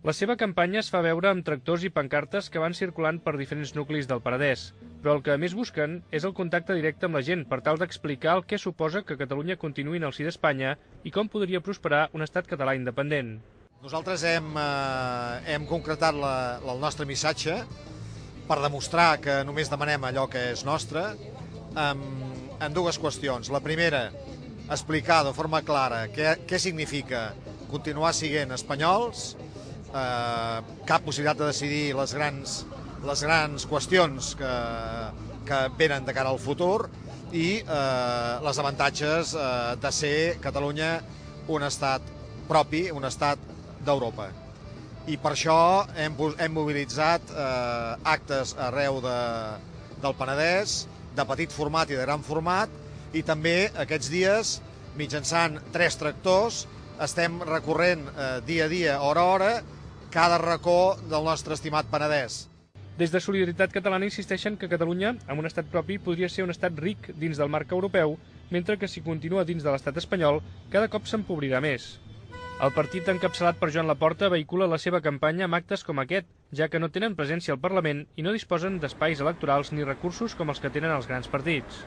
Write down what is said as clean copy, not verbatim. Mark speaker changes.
Speaker 1: La seva campanya es fa veure amb tractors i pancartes que van circulant per diferents nuclis del Penedès, però el que més busquen és el contacte directe amb la gent per tal d'explicar el que suposa que Catalunya continuï en el si d'Espanya i com podria prosperar un estat català independent.
Speaker 2: Nosaltres hem concretat el nostre missatge per demostrar que només demanem allò que és nostre en dues qüestions. La primera, explicar de forma clara què significa continuar sent espanyols, cap possibilitat de decidir les grans qüestions que venen de cara al futur i els avantatges de ser Catalunya un estat propi, un estat d'Europa. I per això hem mobilitzat actes arreu del Penedès, de petit format i de gran format, i també aquests dies, mitjançant 3 tractors, estem recorrent dia a dia, hora a hora, cada racó del nostre estimat Penedès.
Speaker 1: Des de Solidaritat Catalana insisteixen que Catalunya, amb un estat propi, podria ser un estat ric dins del marc europeu, mentre que si continua dins de l'estat espanyol, cada cop s'empobrirà més. El partit encapçalat per Joan Laporta vehicula la seva campanya amb actes com aquest, ja que no tenen presència al Parlament i no disposen d'espais electorals ni recursos com els que tenen els grans partits.